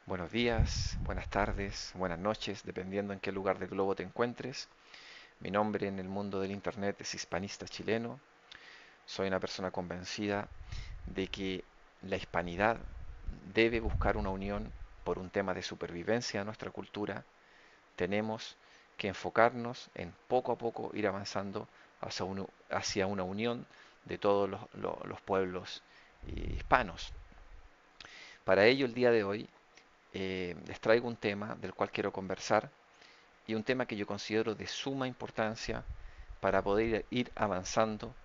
Buenos días, buenas tardes, buenas noches, dependiendo en qué lugar del globo te encuentres. Mi nombre en el mundo del Internet es hispanista chileno. Soy una persona convencida de que la hispanidad debe buscar una unión por un tema de supervivencia de nuestra cultura. Tenemos que enfocarnos en poco a poco ir avanzando hacia una unión de todos los pueblos hispanos. Para ello, el día de hoy les traigo un tema del cual quiero conversar y un tema que yo considero de suma importancia para poder ir avanzando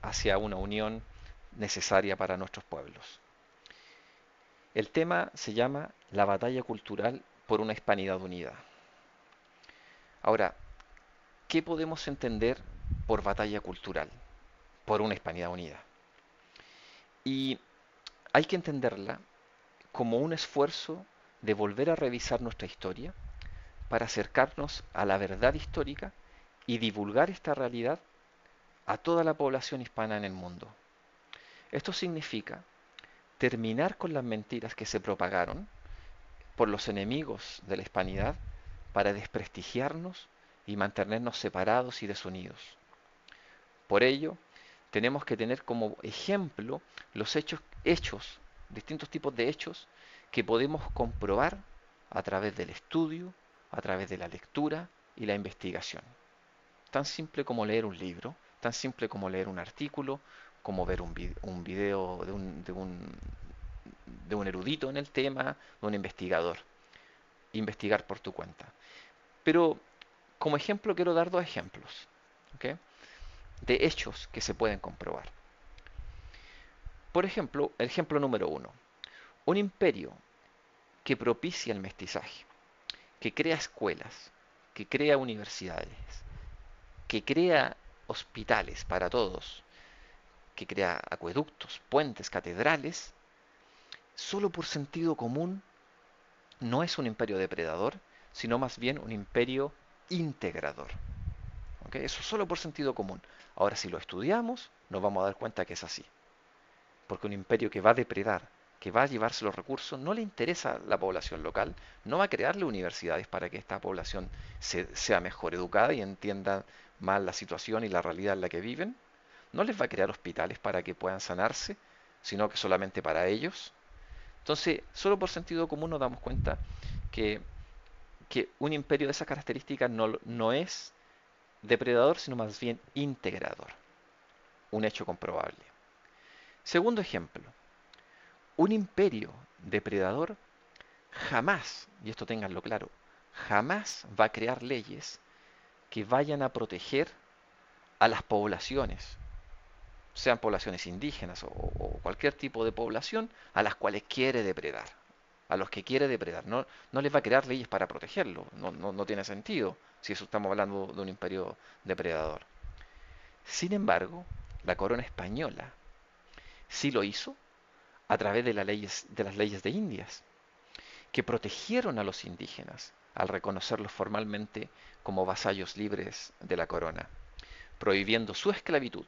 hacia una unión necesaria para nuestros pueblos. El tema se llama la batalla cultural por una hispanidad unida. Ahora, ¿qué podemos entender por batalla cultural, por una hispanidad unida? Y hay que entenderla como un esfuerzo de volver a revisar nuestra historia para acercarnos a la verdad histórica y divulgar esta realidad a toda la población hispana en el mundo. Esto significa terminar con las mentiras que se propagaron por los enemigos de la hispanidad para desprestigiarnos y mantenernos separados y desunidos. Por ello, tenemos que tener como ejemplo los hechos, distintos tipos de hechos que podemos comprobar a través del estudio, a través de la lectura y la investigación. Tan simple como leer un libro, tan simple como leer un artículo, como ver un video de un erudito en el tema, de un investigador. Investigar por tu cuenta. Pero como ejemplo quiero dar dos ejemplos, ¿ok? De hechos que se pueden comprobar. Por ejemplo, el ejemplo número uno. Un imperio que propicia el mestizaje, que crea escuelas, que crea universidades, que crea hospitales para todos, que crea acueductos, puentes, catedrales, solo por sentido común no es un imperio depredador, sino más bien un imperio integrador. ¿Okay? Eso solo por sentido común. Ahora, si lo estudiamos, nos vamos a dar cuenta que es así. Porque un imperio que va a depredar, que va a llevarse los recursos, no le interesa la población local, no va a crearle universidades para que esta población sea mejor educada y entienda más la situación y la realidad en la que viven. No les va a crear hospitales para que puedan sanarse, sino que solamente para ellos. Entonces, solo por sentido común nos damos cuenta que, que un imperio de esas características no es depredador, sino más bien integrador. Un hecho comprobable. Segundo ejemplo, un imperio depredador jamás, y esto ténganlo claro, jamás va a crear leyes que vayan a proteger a las poblaciones, sean poblaciones indígenas o cualquier tipo de población a las cuales quiere depredar. A los que quiere depredar. No les va a crear leyes para protegerlo. No tiene sentido si eso estamos hablando de un imperio depredador. Sin embargo, la corona española sí lo hizo a través de las leyes de Indias, que protegieron a los indígenas al reconocerlos formalmente como vasallos libres de la corona, prohibiendo su esclavitud,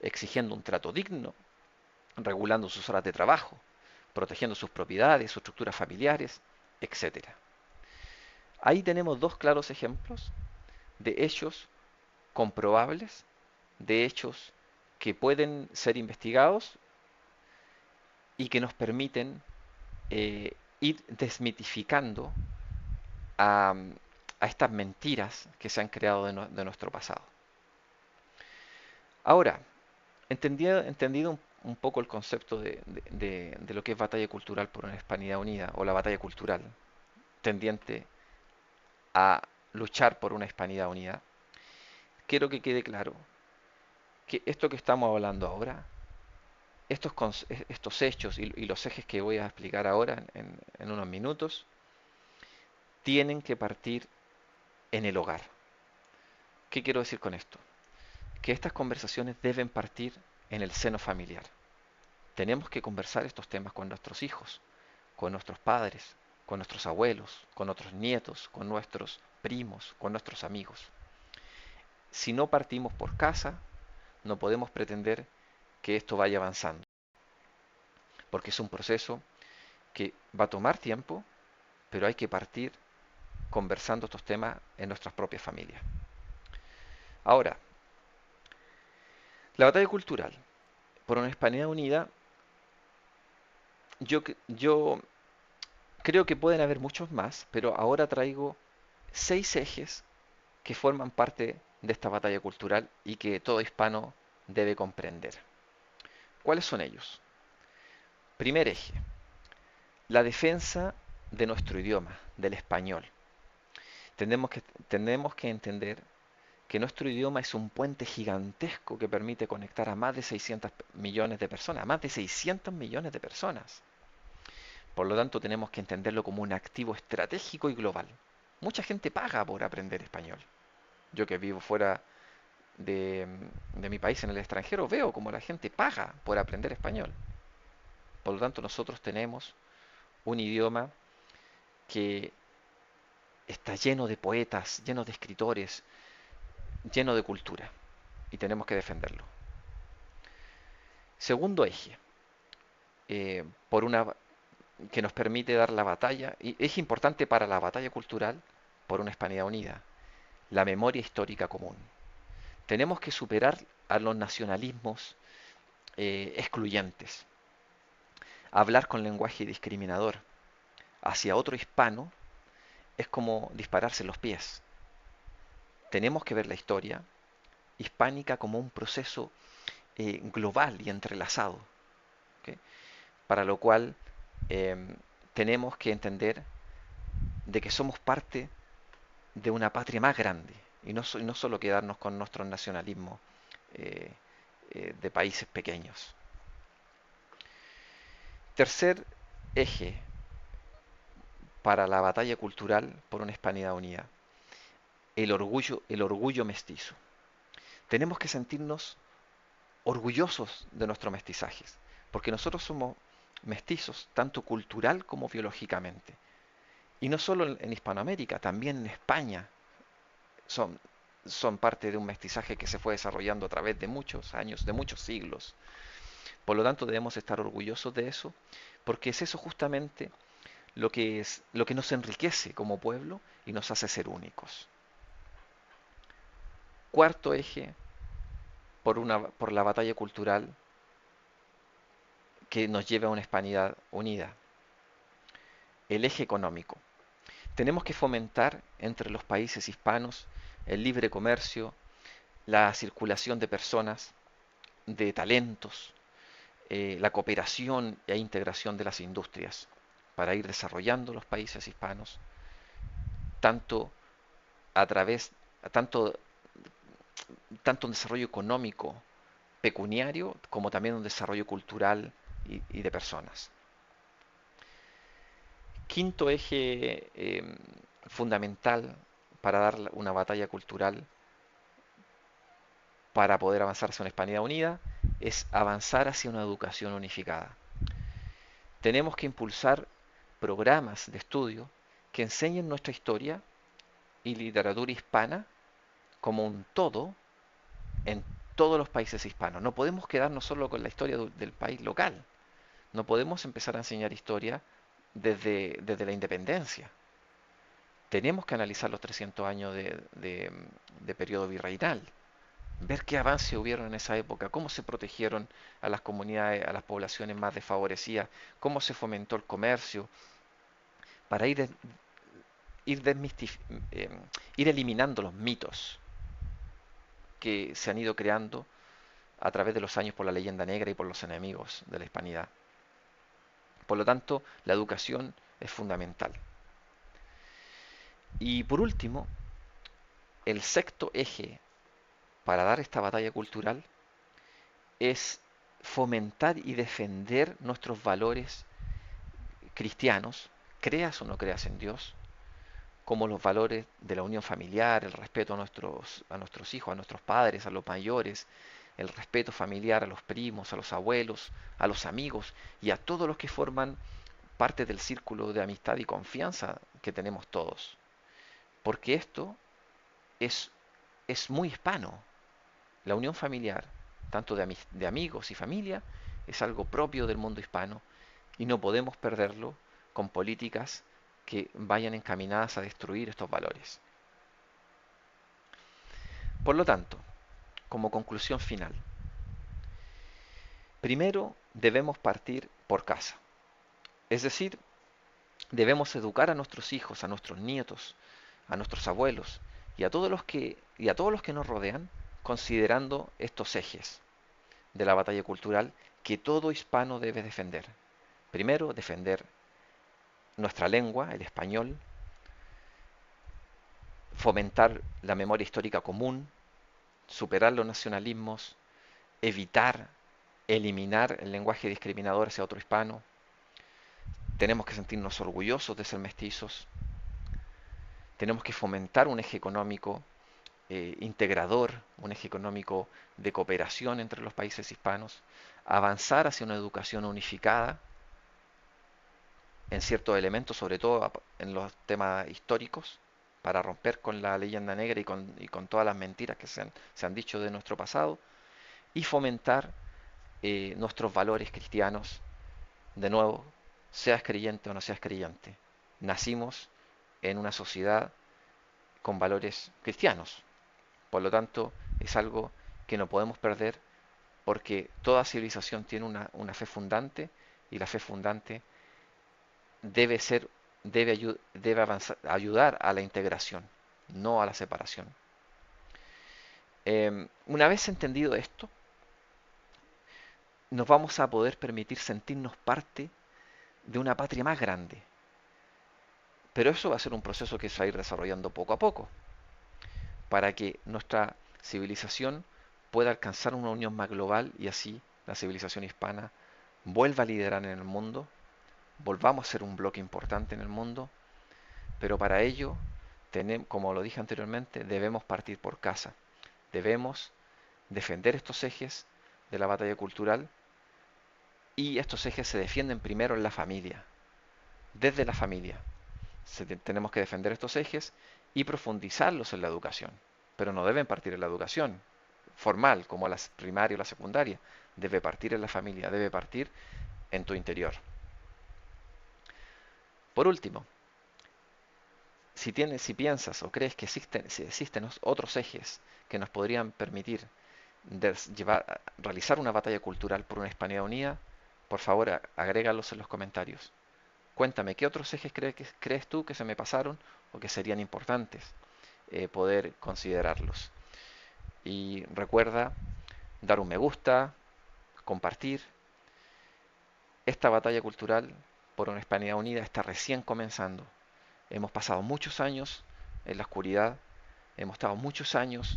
exigiendo un trato digno, regulando sus horas de trabajo, protegiendo sus propiedades, sus estructuras familiares, etcétera. Ahí tenemos dos claros ejemplos de hechos comprobables, de hechos que pueden ser investigados y que nos permiten ir desmitificando a, a, estas mentiras que se han creado de nuestro pasado. Ahora, entendido un poco el concepto de lo que es batalla cultural por una Hispanidad unida o la batalla cultural tendiente a luchar por una Hispanidad unida, quiero que quede claro que esto que estamos hablando ahora, estos hechos y los ejes que voy a explicar ahora en unos minutos, tienen que partir en el hogar. ¿Qué quiero decir con esto? Que estas conversaciones deben partir en el seno familiar. Tenemos que conversar estos temas con nuestros hijos, con nuestros padres, con nuestros abuelos, con nuestros nietos, con nuestros primos, con nuestros amigos. Si no partimos por casa, no podemos pretender que esto vaya avanzando, porque es un proceso que va a tomar tiempo pero hay que partir conversando estos temas en nuestras propias familias. Ahora, la batalla cultural por una Hispanidad unida, yo creo que pueden haber muchos más, pero ahora traigo 6 ejes que forman parte de esta batalla cultural y que todo hispano debe comprender. ¿Cuáles son ellos? Primer eje, la defensa de nuestro idioma, del español. Tenemos que, tenemos que entender que nuestro idioma es un puente gigantesco que permite conectar a más de 600 millones de personas, a más de 600 millones de personas. Por lo tanto, tenemos que entenderlo como un activo estratégico y global. Mucha gente paga por aprender español. Yo que vivo fuera de, de mi país en el extranjero, veo como la gente paga por aprender español. Por lo tanto, nosotros tenemos un idioma que está lleno de poetas, lleno de escritores, lleno de cultura, y tenemos que defenderlo. Segundo eje, por una que nos permite dar la batalla, y es importante para la batalla cultural por una Hispanidad unida, la memoria histórica común. Tenemos que superar a los nacionalismos excluyentes, hablar con lenguaje discriminador hacia otro hispano es como dispararse en los pies. Tenemos que ver la historia hispánica como un proceso global y entrelazado, ¿ok? Para lo cual eh, tenemos que entender de que somos parte de una patria más grande y no solo quedarnos con nuestros nacionalismos eh, de países pequeños. Tercer eje para la batalla cultural por una Hispanidad unida, el orgullo mestizo. Tenemos que sentirnos orgullosos de nuestros mestizajes, porque nosotros somos mestizos, tanto cultural como biológicamente. Y no solo en Hispanoamérica, también en España son, son parte de un mestizaje que se fue desarrollando a través de muchos años, de muchos siglos. Por lo tanto, debemos estar orgullosos de eso, porque es eso justamente lo que nos enriquece como pueblo y nos hace ser únicos. Cuarto eje por la batalla cultural que nos lleva a una Hispanidad unida, el eje económico. Tenemos que fomentar entre los países hispanos el libre comercio, la circulación de personas, de talentos, la cooperación e integración de las industrias para ir desarrollando los países hispanos, tanto a través, tanto, tanto un desarrollo económico, pecuniario, como también un desarrollo cultural y de personas. Quinto eje fundamental para dar una batalla cultural para poder avanzar hacia una Hispanidad unida es avanzar hacia una educación unificada. Tenemos que impulsar programas de estudio que enseñen nuestra historia y literatura hispana como un todo en todos los países hispanos. No podemos quedarnos solo con la historia del país local. No podemos empezar a enseñar historia desde la independencia. Tenemos que analizar los 300 años de periodo virreinal, ver qué avances hubieron en esa época, cómo se protegieron a las comunidades, a las poblaciones más desfavorecidas, cómo se fomentó el comercio, para ir, eh, ir eliminando los mitos que se han ido creando a través de los años por la leyenda negra y por los enemigos de la hispanidad. Por lo tanto, la educación es fundamental. Y por último, el sexto eje para dar esta batalla cultural es fomentar y defender nuestros valores cristianos, creas o no creas en Dios, como los valores de la unión familiar, el respeto a nuestros hijos, a nuestros padres, a los mayores, el respeto familiar a los primos, a los abuelos, a los amigos y a todos los que forman parte del círculo de amistad y confianza que tenemos todos. Porque esto es, es muy hispano. La unión familiar, tanto de amigos y familia, es algo propio del mundo hispano y no podemos perderlo con políticas que vayan encaminadas a destruir estos valores. Por lo tanto, como conclusión final, primero debemos partir por casa. Es decir, debemos educar a nuestros hijos, a nuestros nietos, a nuestros abuelos y a todos los que nos rodean, considerando estos ejes de la batalla cultural que todo hispano debe defender. Primero, defender nuestra lengua, el español, fomentar la memoria histórica común, superar los nacionalismos, evitar, eliminar el lenguaje discriminador hacia otro hispano. Tenemos que sentirnos orgullosos de ser mestizos. Tenemos que fomentar un eje económico integrador, un eje económico de cooperación entre los países hispanos, avanzar hacia una educación unificada en ciertos elementos, sobre todo en los temas históricos, para romper con la leyenda negra y con todas las mentiras que se han dicho de nuestro pasado, y fomentar nuestros valores cristianos, de nuevo, seas creyente o no seas creyente. Nacimos en una sociedad con valores cristianos, por lo tanto es algo que no podemos perder porque toda civilización tiene una fe fundante y la fe fundante debe ser, debe ayudar a la integración, no a la separación. Una vez entendido esto, nos vamos a poder permitir sentirnos parte de una patria más grande. Pero eso va a ser un proceso que se va a ir desarrollando poco a poco, para que nuestra civilización pueda alcanzar una unión más global y así la civilización hispana vuelva a liderar en el mundo, volvamos a ser un bloque importante en el mundo, pero para ello, como lo dije anteriormente, debemos partir por casa, debemos defender estos ejes de la batalla cultural y estos ejes se defienden primero en la familia, desde la familia. Tenemos que defender estos ejes y profundizarlos en la educación, pero no deben partir en la educación formal como la primaria o la secundaria, debe partir en la familia, debe partir en tu interior. Por último, si piensas o crees que existen otros ejes que nos podrían permitir realizar una batalla cultural por una Hispanidad unida, por favor agrégalos en los comentarios. Cuéntame, ¿qué otros ejes crees tú que se me pasaron o que serían importantes poder considerarlos? Y recuerda dar un me gusta, compartir. Esta batalla cultural por una Hispanidad unida está recién comenzando. Hemos pasado muchos años en la oscuridad, hemos estado muchos años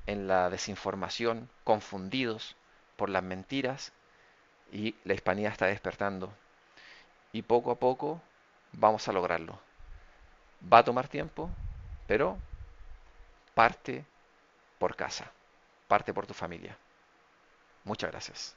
en la desinformación, confundidos por las mentiras y la Hispanidad está despertando. Y poco a poco vamos a lograrlo. Va a tomar tiempo, pero parte por casa, parte por tu familia. Muchas gracias.